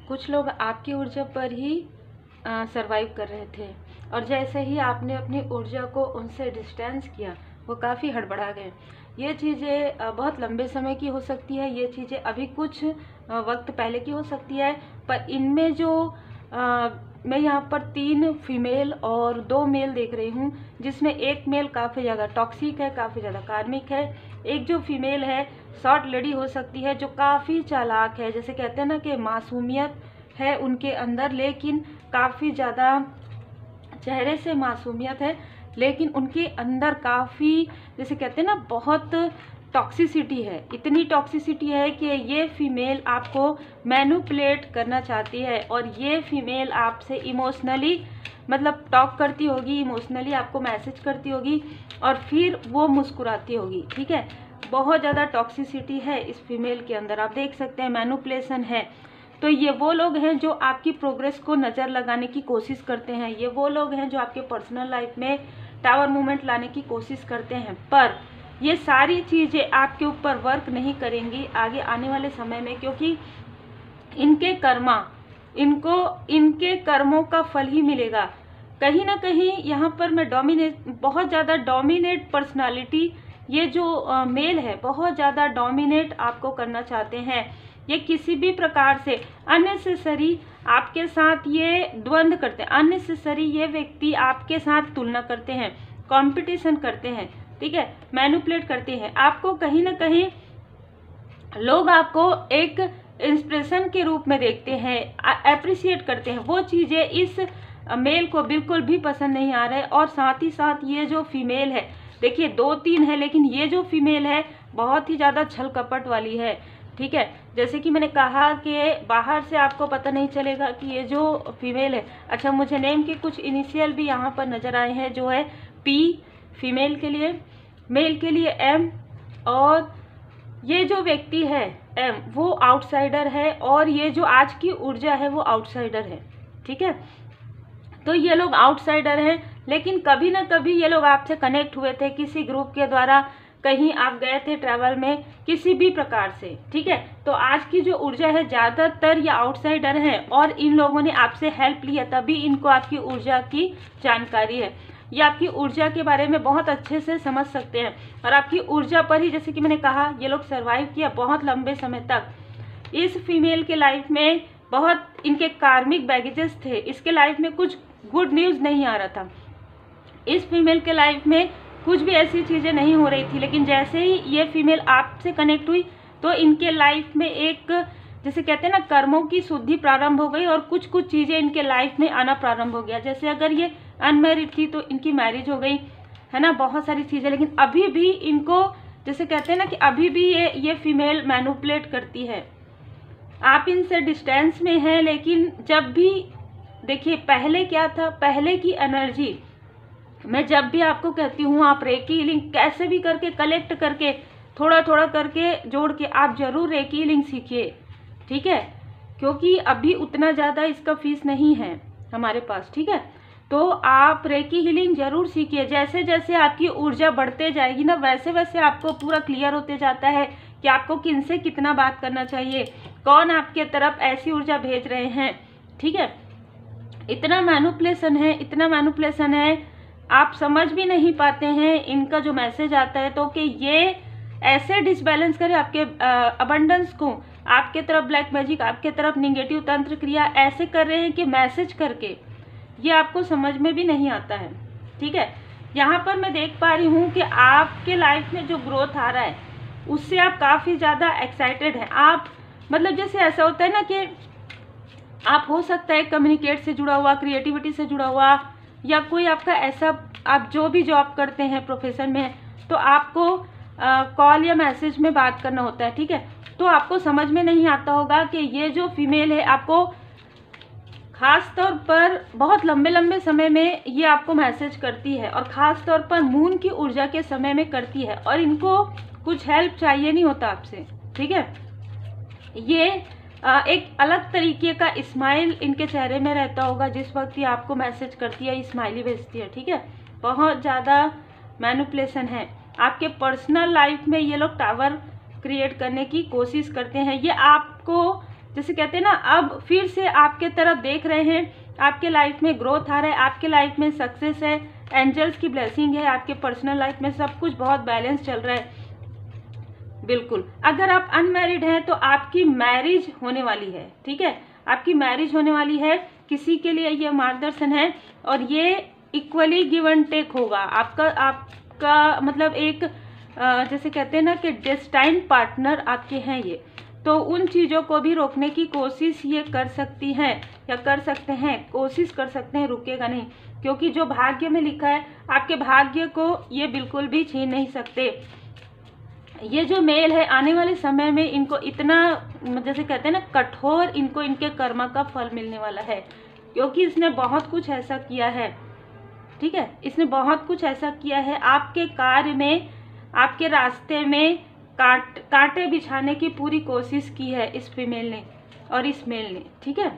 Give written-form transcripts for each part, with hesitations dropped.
कुछ लोग आपकी ऊर्जा पर ही सरवाइव कर रहे थे, और जैसे ही आपने अपनी ऊर्जा को उनसे डिस्टेंस किया, वो काफ़ी हड़बड़ा गए। ये चीज़ें बहुत लंबे समय की हो सकती है, ये चीज़ें अभी कुछ वक्त पहले की हो सकती है, पर इनमें जो मैं यहाँ पर 3 फीमेल और 2 मेल देख रही हूँ, जिसमें एक मेल काफ़ी ज़्यादा टॉक्सिक है, काफ़ी ज़्यादा कार्मिक है। एक जो फीमेल है शॉर्ट लेडी हो सकती है, जो काफ़ी चालाक है, जैसे कहते हैं ना कि मासूमियत है उनके अंदर, लेकिन काफ़ी ज़्यादा चेहरे से मासूमियत है, लेकिन उनके अंदर काफ़ी, जैसे कहते हैं ना, बहुत टॉक्सिसिटी है। इतनी टॉक्सिसिटी है कि ये फीमेल आपको मैनिपुलेट करना चाहती है, और ये फीमेल आपसे इमोशनली मतलब टॉक करती होगी, इमोशनली आपको मैसेज करती होगी, और फिर वो मुस्कुराती होगी। ठीक है, बहुत ज़्यादा टॉक्सिसिटी है इस फीमेल के अंदर, आप देख सकते हैं, मैनिपुलेशन है। तो ये वो लोग हैं जो आपकी प्रोग्रेस को नज़र लगाने की कोशिश करते हैं, ये वो लोग हैं जो आपके पर्सनल लाइफ में टावर मूवमेंट लाने की कोशिश करते हैं, पर ये सारी चीज़ें आपके ऊपर वर्क नहीं करेंगी आगे आने वाले समय में, क्योंकि इनके कर्मों का फल ही मिलेगा। कहीं ना कहीं यहाँ पर मैं बहुत ज़्यादा डोमिनेट पर्सनालिटी, ये जो मेल है बहुत ज़्यादा डोमिनेट आपको करना चाहते हैं। ये किसी भी प्रकार से अननेसेसरी आपके साथ ये द्वंद्व करते हैं, अननेसेसरी ये व्यक्ति आपके साथ तुलना करते हैं, कंपटीशन करते हैं, ठीक है, मैनिपुलेट करते हैं आपको। कहीं ना कहीं लोग आपको एक इंस्पिरेशन के रूप में देखते हैं, अप्रिशिएट करते हैं। वो चीज़ें इस मेल को बिल्कुल भी पसंद नहीं आ रहा है। और साथ ही साथ ये जो फीमेल है, देखिए 2-3 है, लेकिन ये जो फीमेल है बहुत ही ज़्यादा छल कपट वाली है। ठीक है, जैसे कि मैंने कहा कि बाहर से आपको पता नहीं चलेगा कि ये जो फीमेल है। अच्छा, मुझे नेम के कुछ इनिशियल भी यहाँ पर नज़र आए हैं, जो है P फीमेल के लिए, मेल के लिए M, और ये जो व्यक्ति है M वो आउटसाइडर है, और ये जो आज की ऊर्जा है वो आउटसाइडर है। ठीक है, तो ये लोग आउटसाइडर हैं, लेकिन कभी ना कभी ये लोग आपसे कनेक्ट हुए थे किसी ग्रुप के द्वारा, कहीं आप गए थे ट्रैवल में, किसी भी प्रकार से। ठीक है, तो आज की जो ऊर्जा है ज़्यादातर ये आउटसाइडर हैं, और इन लोगों ने आपसे हेल्प लिया, तभी इनको आपकी ऊर्जा की जानकारी है। ये आपकी ऊर्जा के बारे में बहुत अच्छे से समझ सकते हैं, और आपकी ऊर्जा पर ही, जैसे कि मैंने कहा, ये लोग सर्वाइव किया बहुत लंबे समय तक। इस फीमेल के लाइफ में बहुत इनके कार्मिक बैगेजेस थे, इसके लाइफ में कुछ गुड न्यूज़ नहीं आ रहा था, इस फीमेल के लाइफ में कुछ भी ऐसी चीज़ें नहीं हो रही थी। लेकिन जैसे ही ये फीमेल आपसे कनेक्ट हुई, तो इनके लाइफ में एक, जैसे कहते हैं ना, कर्मों की शुद्धि प्रारंभ हो गई, और कुछ कुछ चीज़ें इनके लाइफ में आना प्रारंभ हो गया। जैसे अगर ये अनमैरिड थी तो इनकी मैरिज हो गई, है ना, बहुत सारी चीज़ें। लेकिन अभी भी इनको, जैसे कहते हैं ना, कि अभी भी ये फीमेल मैनिपुलेट करती है। आप इनसे डिस्टेंस में हैं, लेकिन जब भी, देखिए पहले क्या था, पहले की एनर्जी, मैं जब भी आपको कहती हूँ आप रेकी हीलिंग कैसे भी करके कलेक्ट करके, थोड़ा थोड़ा करके जोड़ के आप जरूर रेकी हीलिंग सीखिए। ठीक है, क्योंकि अभी उतना ज़्यादा इसका फीस नहीं है हमारे पास। ठीक है, तो आप रेकी हीलिंग जरूर सीखिए। जैसे जैसे आपकी ऊर्जा बढ़ते जाएगी ना, वैसे वैसे आपको पूरा क्लियर होते जाता है कि आपको किनसे कितना बात करना चाहिए, कौन आपके तरफ ऐसी ऊर्जा भेज रहे हैं। ठीक है, इतना मैनिपुलेशन है, इतना मैनिपुलेशन है, आप समझ भी नहीं पाते हैं इनका जो मैसेज आता है। तो कि ये ऐसे डिसबैलेंस करे आपके अबंडेंस को, आपके तरफ ब्लैक मैजिक, आपके तरफ निगेटिव तंत्र क्रिया ऐसे कर रहे हैं कि मैसेज करके ये आपको समझ में भी नहीं आता है। ठीक है, यहाँ पर मैं देख पा रही हूँ कि आपके लाइफ में जो ग्रोथ आ रहा है उससे आप काफ़ी ज़्यादा एक्साइटेड हैं। आप मतलब जैसे ऐसा होता है ना कि आप, हो सकता है कम्युनिकेट से जुड़ा हुआ, क्रिएटिविटी से जुड़ा हुआ, या कोई आपका ऐसा, आप जो भी जॉब करते हैं प्रोफेशन में, तो आपको कॉल या मैसेज में बात करना होता है। ठीक है, तो आपको समझ में नहीं आता होगा कि ये जो फीमेल है आपको खास तौर पर बहुत लंबे लंबे समय में ये आपको मैसेज करती है, और ख़ास तौर पर मून की ऊर्जा के समय में करती है, और इनको कुछ हेल्प चाहिए नहीं होता आपसे। ठीक है, ये एक अलग तरीके का स्माइल इनके चेहरे में रहता होगा जिस वक्त ये आपको मैसेज करती है, स्माइली भेजती है। ठीक है, बहुत ज़्यादा मैनिपुलेशन है। आपके पर्सनल लाइफ में ये लोग टावर क्रिएट करने की कोशिश करते हैं। ये आपको जैसे कहते हैं ना, अब फिर से आपके तरफ देख रहे हैं, आपके लाइफ में ग्रोथ आ रहा है, आपके लाइफ में सक्सेस है, एंजल्स की ब्लेसिंग है, आपके पर्सनल लाइफ में सब कुछ बहुत बैलेंस चल रहा है। बिल्कुल, अगर आप अनमैरिड हैं तो आपकी मैरिज होने वाली है, ठीक है, आपकी मैरिज होने वाली है। किसी के लिए ये मार्गदर्शन है और ये इक्वली गिव एंड टेक होगा। आपका मतलब एक जैसे कहते हैं ना कि डेस्टाइन्ड पार्टनर आपके हैं ये, तो उन चीज़ों को भी रोकने की कोशिश ये कर सकती हैं या कर सकते हैं, कोशिश कर सकते हैं, रुकेगा नहीं, क्योंकि जो भाग्य में लिखा है आपके भाग्य को ये बिल्कुल भी छीन नहीं सकते। ये जो मेल है आने वाले समय में इनको इतना जैसे कहते हैं ना कठोर, इनको इनके कर्म का फल मिलने वाला है, क्योंकि इसने बहुत कुछ ऐसा किया है, ठीक है, इसने बहुत कुछ ऐसा किया है आपके कार्य में, आपके रास्ते में कांटे बिछाने की पूरी कोशिश की है इस फीमेल ने और इस मेल ने, ठीक है।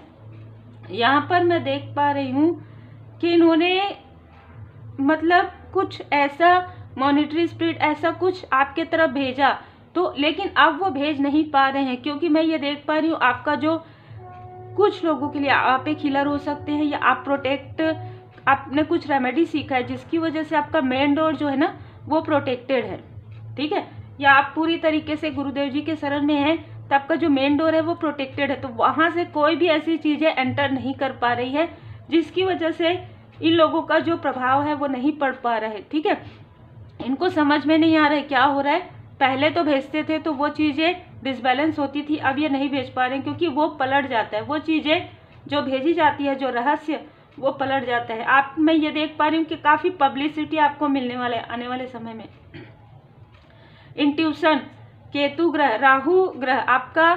यहाँ पर मैं देख पा रही हूँ कि इन्होंने मतलब कुछ ऐसा मॉनिटरी स्पिरिट ऐसा कुछ आपके तरफ भेजा, तो लेकिन अब वो भेज नहीं पा रहे हैं, क्योंकि मैं ये देख पा रही हूँ आपका जो कुछ लोगों के लिए आप एक हीलर हो सकते हैं, या आप प्रोटेक्ट, आपने कुछ रेमेडी सीखा है जिसकी वजह से आपका मेन डोर जो है ना वो प्रोटेक्टेड है, ठीक है, या आप पूरी तरीके से गुरुदेव जी के शरण में हैं तो आपका जो मेन डोर है वो प्रोटेक्टेड है, तो वहां से कोई भी ऐसी चीजें एंटर नहीं कर पा रही है जिसकी वजह से इन लोगों का जो प्रभाव है वो नहीं पड़ पा रहा है, ठीक है। इनको समझ में नहीं आ रहा है क्या हो रहा है। पहले तो भेजते थे तो वो चीजें डिसबैलेंस होती थी, अब ये नहीं भेज पा रहे हैं क्योंकि वो पलट जाता है, वो चीजें जो भेजी जाती है, जो रहस्य वो पलट जाता है। आप मैं ये देख पा रही हूँ कि काफी पब्लिसिटी आपको मिलने वाला है आने वाले समय में। इंट्यूशन, केतु ग्रह, राहु ग्रह आपका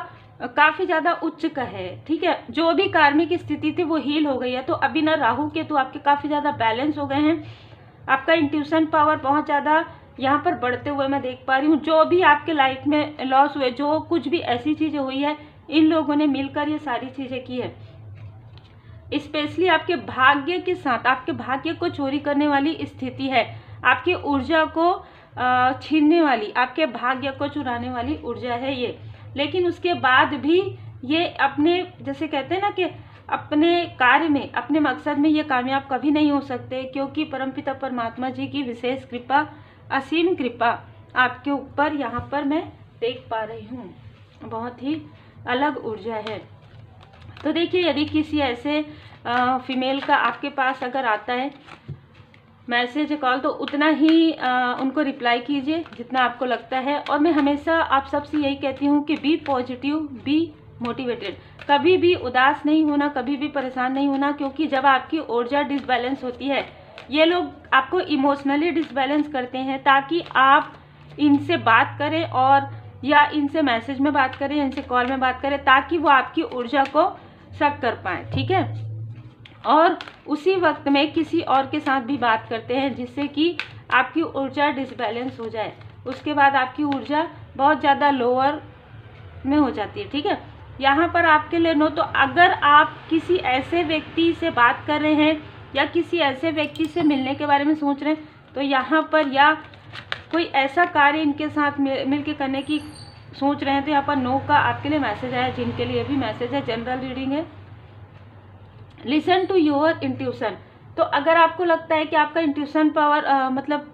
काफी ज्यादा उच्च का है, ठीक है, जो भी कार्मिक स्थिति थी वो हील हो गई है, तो अभी ना राहु केतु आपके काफी ज्यादा बैलेंस हो गए हैं। आपका इंट्यूशन पावर बहुत ज्यादा यहाँ पर बढ़ते हुए मैं देख पा रही हूँ। जो भी आपके लाइफ में लॉस हुए, जो कुछ भी ऐसी चीजें हुई है, इन लोगों ने मिलकर ये सारी चीजें की है। स्पेशली आपके भाग्य के साथ, आपके भाग्य को चोरी करने वाली स्थिति है, आपकी ऊर्जा को छीनने वाली, आपके भाग्य को चुराने वाली ऊर्जा है ये। लेकिन उसके बाद भी ये अपने जैसे कहते हैं ना कि अपने कार्य में, अपने मकसद में ये कामयाब कभी नहीं हो सकते, क्योंकि परमपिता परमात्मा जी की विशेष कृपा, असीम कृपा आपके ऊपर यहाँ पर मैं देख पा रही हूँ। बहुत ही अलग ऊर्जा है। तो देखिए, यदि किसी ऐसे फीमेल का आपके पास अगर आता है मैसेज कॉल, तो उतना ही उनको रिप्लाई कीजिए जितना आपको लगता है। और मैं हमेशा आप सबसे यही कहती हूँ कि बी पॉजिटिव, बी मोटिवेटेड, कभी भी उदास नहीं होना, कभी भी परेशान नहीं होना, क्योंकि जब आपकी ऊर्जा डिसबैलेंस होती है, ये लोग आपको इमोशनली डिसबैलेंस करते हैं ताकि आप इनसे बात करें और या इनसे मैसेज में बात करें, इनसे कॉल में बात करें, ताकि वो आपकी ऊर्जा को शक कर पाए, ठीक है। और उसी वक्त में किसी और के साथ भी बात करते हैं जिससे कि आपकी ऊर्जा डिसबैलेंस हो जाए, उसके बाद आपकी ऊर्जा बहुत ज़्यादा लोअर में हो जाती है, ठीक है। यहाँ पर आपके लिए नो, तो अगर आप किसी ऐसे व्यक्ति से बात कर रहे हैं या किसी ऐसे व्यक्ति से मिलने के बारे में सोच रहे हैं, तो यहाँ पर या कोई ऐसा कार्य इनके साथ मिलके करने की सोच रहे हैं, तो यहाँ पर नो का आपके लिए मैसेज आया। जिनके लिए भी मैसेज है, जनरल रीडिंग है। लिसन टू योर इंट्यूशन, तो अगर आपको लगता है कि आपका इंट्यूशन पावर मतलब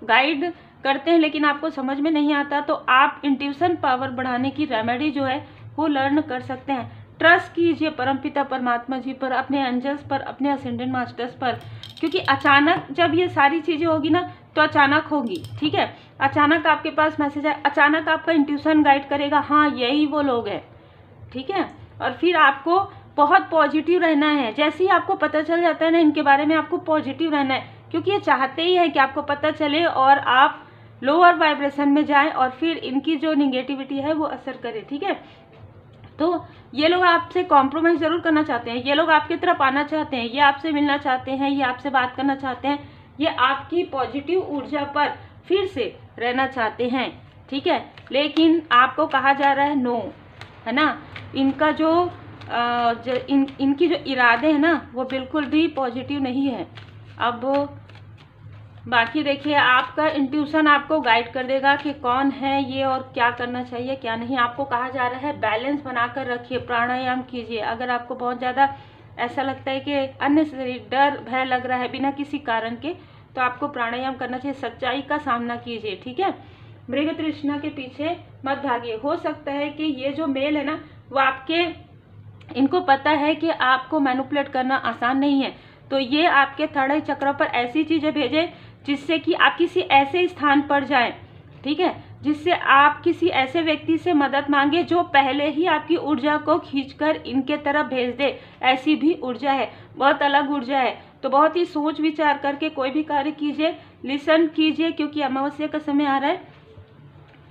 गाइड करते हैं लेकिन आपको समझ में नहीं आता, तो आप इंट्यूशन पावर बढ़ाने की रेमेडी जो है वो लर्न कर सकते हैं। ट्रस्ट कीजिए परमपिता परमात्मा जी पर, अपने एंजल्स पर, अपने असेंडेंट मास्टर्स पर, क्योंकि अचानक जब ये सारी चीज़ें होगी ना तो अचानक होगी, ठीक है। अचानक आपके पास मैसेज है, अचानक आपका इंट्यूशन गाइड करेगा, हाँ यही वो लोग हैं, ठीक है। और फिर आपको बहुत पॉजिटिव रहना है। जैसे ही आपको पता चल जाता है ना इनके बारे में, आपको पॉजिटिव रहना है, क्योंकि ये चाहते ही है कि आपको पता चले और आप लोअर वाइब्रेशन में जाएं और फिर इनकी जो निगेटिविटी है वो असर करे, ठीक है। तो ये लोग आपसे कॉम्प्रोमाइज़ जरूर करना चाहते हैं, ये लोग आपकी तरफ आना चाहते हैं, ये आपसे मिलना चाहते हैं, ये आपसे बात करना चाहते हैं, ये आपकी पॉजिटिव ऊर्जा पर फिर से रहना चाहते हैं, ठीक है। लेकिन आपको कहा जा रहा है नो, है ना। इनका जो इनकी जो इरादे हैं ना वो बिल्कुल भी पॉजिटिव नहीं है। अब बाकी देखिए आपका इंट्यूशन आपको गाइड कर देगा कि कौन है ये और क्या करना चाहिए क्या नहीं। आपको कहा जा रहा है बैलेंस बनाकर रखिए, प्राणायाम कीजिए। अगर आपको बहुत ज़्यादा ऐसा लगता है कि अननेसेसरी डर भय लग रहा है बिना किसी कारण के, तो आपको प्राणायाम करना चाहिए। सच्चाई का सामना कीजिए, ठीक है। मृग तृष्णा के पीछे मत भागिए। हो सकता है कि ये जो मेल है ना, वो इनको पता है कि आपको मैनिपुलेट करना आसान नहीं है, तो ये आपके थर्ड चक्र पर ऐसी चीजें भेजे जिससे कि आप किसी ऐसे स्थान पर जाएं, ठीक है, जिससे आप किसी ऐसे व्यक्ति से मदद मांगे जो पहले ही आपकी ऊर्जा को खींचकर इनके तरफ भेज दे। ऐसी भी ऊर्जा है, बहुत अलग ऊर्जा है। तो बहुत ही सोच विचार करके कोई भी कार्य कीजिए, लिसन कीजिए, क्योंकि अमावस्या का समय आ रहा है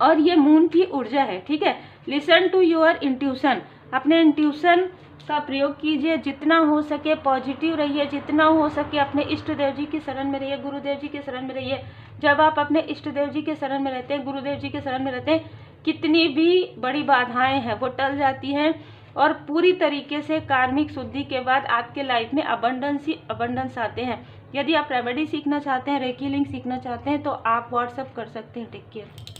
और ये मून की ऊर्जा है, ठीक है। लिसन टू योर इंट्यूशन, अपने इंट्यूशन का प्रयोग कीजिए। जितना हो सके पॉजिटिव रहिए, जितना हो सके अपने इष्ट देव जी की शरण में रहिए, गुरुदेव जी के शरण में रहिए। जब आप अपने इष्ट देव जी के शरण में रहते हैं, गुरुदेव जी के शरण में रहते हैं, कितनी भी बड़ी बाधाएं हैं वो टल जाती हैं और पूरी तरीके से कार्मिक शुद्धि के बाद आपके लाइफ में अबंडेंस ही अबंडेंस आते हैं। यदि आप रेमेडी सीखना चाहते हैं, रेकी लिंक सीखना चाहते हैं, तो आप व्हाट्सअप कर सकते हैं। Take care.